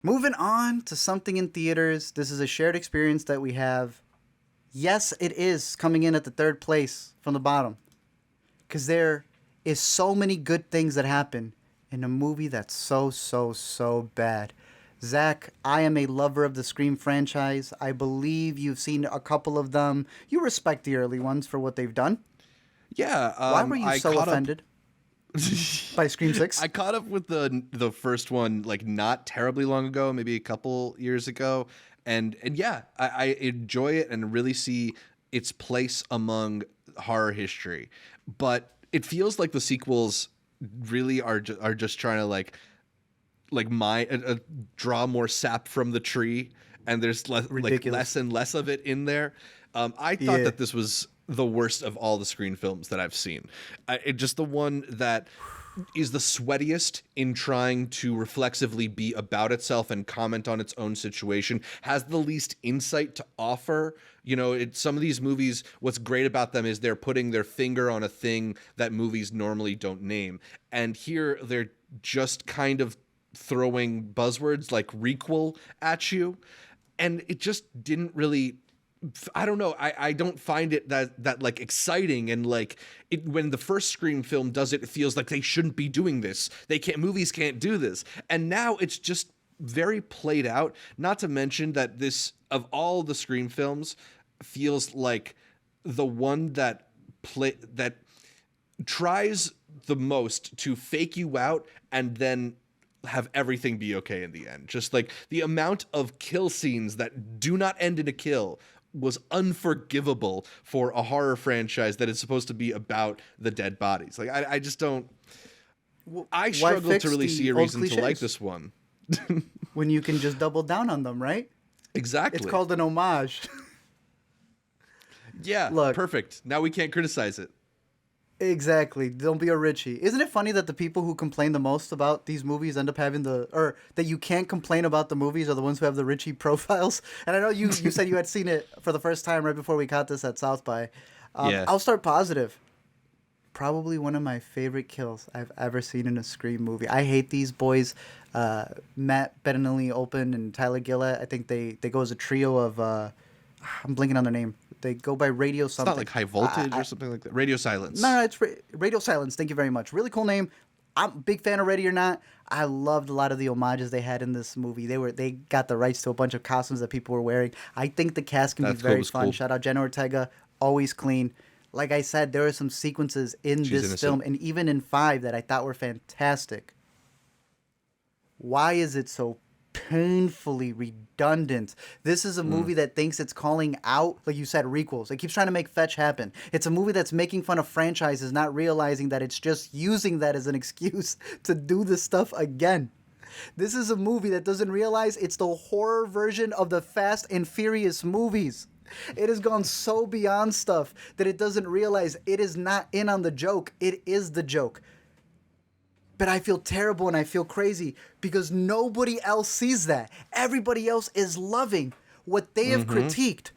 Moving on to something in theaters. This is a shared experience that we have. Yes, it is coming in at the third place from the bottom. Because there is so many good things that happen in a movie that's so bad. Zach, I am a lover of the Scream franchise. I believe you've seen a couple of them. You respect the early ones for what they've done. Yeah, Why were you I so caught up. offended by Scream 6? I caught up with the first one like not terribly long ago, maybe a couple years ago, and yeah, I enjoy it and really see its place among horror history. But it feels like the sequels really are just trying to like my draw more sap from the tree, and there's Ridiculous. less and less of it in there. I thought Yeah. that this was the worst of all the Screen films that I've seen. Just the one that is the sweatiest in trying to reflexively be about itself and comment on its own situation, has the least insight to offer. You know, some of these movies, what's great about them is they're putting their finger on a thing that movies normally don't name. And here they're just kind of throwing buzzwords like requel at you, and it just didn't really. I don't know. I don't find it that like exciting, and like it when the first Scream film does it, it feels like they shouldn't be doing this. Movies can't do this, and now it's just very played out. Not to mention that this of all the Scream films feels like the one that tries the most to fake you out and then have everything be okay in the end. Just like the amount of kill scenes that do not end in a kill was unforgivable for a horror franchise that is supposed to be about the dead bodies. Like I just don't. I Why struggle fix to really see the a old reason to like cliches this one. when you can just double down on them, right? It's Exactly. called an homage. Yeah. Look, Perfect. Now we can't criticize it. exactly. Don't be a Richie. Isn't it funny that the people who complain the most about these movies end up having or that you can't complain about the movies are the ones who have the Richie profiles? And I know you said you had seen it for the first time right before we caught this at South by. Yeah. I'll start positive. Probably one of my favorite kills I've ever seen in a Scream movie. I hate these boys, Matt Bettinelli-Olpin and Tyler Gillett. I think they go as a trio of. I'm blinking on their name. They go by Radio It's not something. like high voltage or something like that. Radio silence. No, it's Radio Silence. Thank you very much. Really cool name. I'm a big fan of Ready or Not. I loved a lot of the homages they had in this movie. They got the rights to a bunch of costumes that people were wearing. I think the cast can be That's cool. very Was fun. cool. Shout out Jenna Ortega, always clean. Like I said, there are some sequences in She's this innocent. film and even in 5 that I thought were fantastic. Why is it so painfully redundant? This is a movie that thinks it's calling out, like you said, requels. It keeps trying to make fetch happen. It's a movie that's making fun of franchises, not realizing that it's just using that as an excuse to do this stuff again. This is a movie that doesn't realize it's the horror version of the Fast and Furious movies. It has gone so beyond stuff that it doesn't realize it is not in on the joke. It is the joke. But I feel terrible and I feel crazy because nobody else sees that. Everybody else is loving what they have critiqued.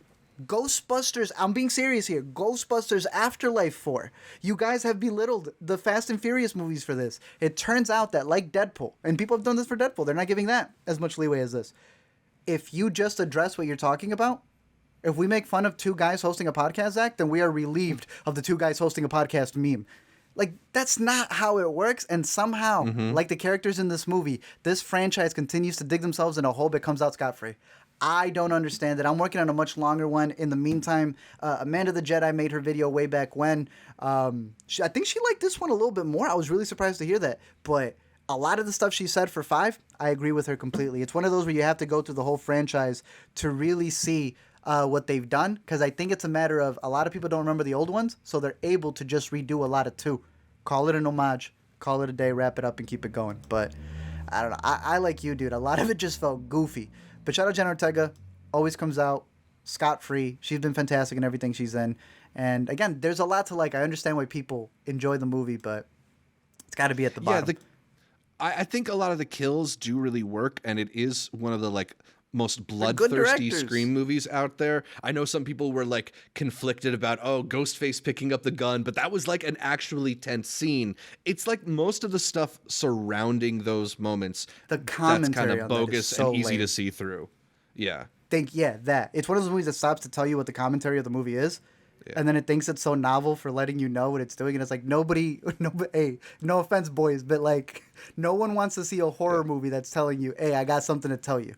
Ghostbusters, I'm being serious here. Ghostbusters Afterlife 4. You guys have belittled the Fast and Furious movies for this. It turns out that, like Deadpool, and people have done this for Deadpool, they're not giving that as much leeway as this. If you just address what you're talking about, if we make fun of two guys hosting a podcast, Zach, then we are relieved of the two guys hosting a podcast meme. Like, that's not how it works. And somehow, like the characters in this movie, this franchise continues to dig themselves in a hole but comes out scot-free. I don't understand it. I'm working on a much longer one. In the meantime, Amanda the Jedi made her video way back when. I think she liked this one a little bit more. I was really surprised to hear that. But a lot of the stuff she said for 5, I agree with her completely. It's one of those where you have to go through the whole franchise to really see what they've done, because I think it's a matter of a lot of people don't remember the old ones, so they're able to just redo a lot of 2. Call it an homage, call it a day, wrap it up, and keep it going. But I don't know. I like you, dude. A lot of it just felt goofy. But shout out Jenna Ortega. Always comes out scot-free. She's been fantastic in everything she's in. And again, there's a lot to like. I understand why people enjoy the movie, but it's got to be at the bottom. I think a lot of the kills do really work, and it is one of the like most They're good bloodthirsty directors. Scream movies out there. I know some people were like conflicted about, oh, Ghostface picking up the gun, but that was like an actually tense scene. It's like most of the stuff surrounding those moments The that's commentary kind of on that is bogus so and easy lame. to see through. Yeah. That. It's one of those movies that stops to tell you what the commentary of the movie is. Yeah. And then it thinks it's so novel for letting you know what it's doing, and it's like nobody, hey, no offense, boys, but like no one wants to see a horror movie that's telling you, hey, I got something to tell you.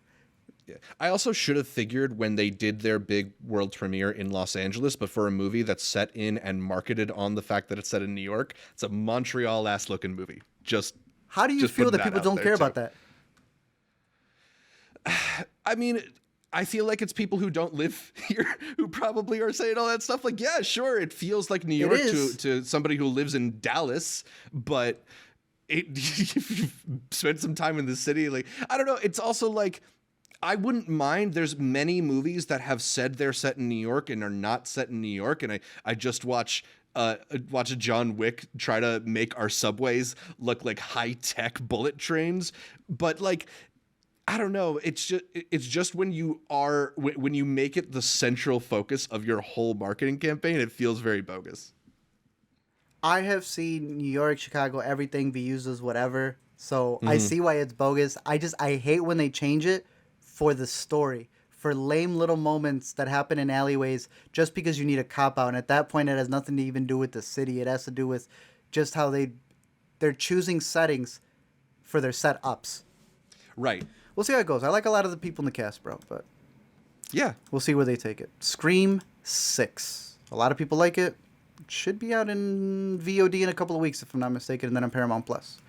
Yeah. I also should have figured when they did their big world premiere in Los Angeles, but for a movie that's set in and marketed on the fact that it's set in New York, it's a Montreal ass looking movie. How do you Just feel putting that people out don't there, care too. about that? I mean, I feel like it's people who don't live here who probably are saying all that stuff. Like, yeah, sure, it feels like New York to somebody who lives in Dallas, but if you've spent some time in the city, like, I don't know. It's also like, I wouldn't mind. There's many movies that have said they're set in New York and are not set in New York, and I just watch a John Wick try to make our subways look like high-tech bullet trains, but like, I don't know. It's just when you make it the central focus of your whole marketing campaign, it feels very bogus. I have seen New York, Chicago, everything be used as whatever. So I see why it's bogus. I hate when they change it for the story, for lame little moments that happen in alleyways just because you need a cop out. And at that point, it has nothing to even do with the city. It has to do with just how they're choosing settings for their setups. Right. We'll see how it goes. I like a lot of the people in the cast, bro, but Yeah. we'll see where they take it. Scream 6. A lot of people like it. It should be out in VOD in a couple of weeks, if I'm not mistaken, and then on Paramount Plus.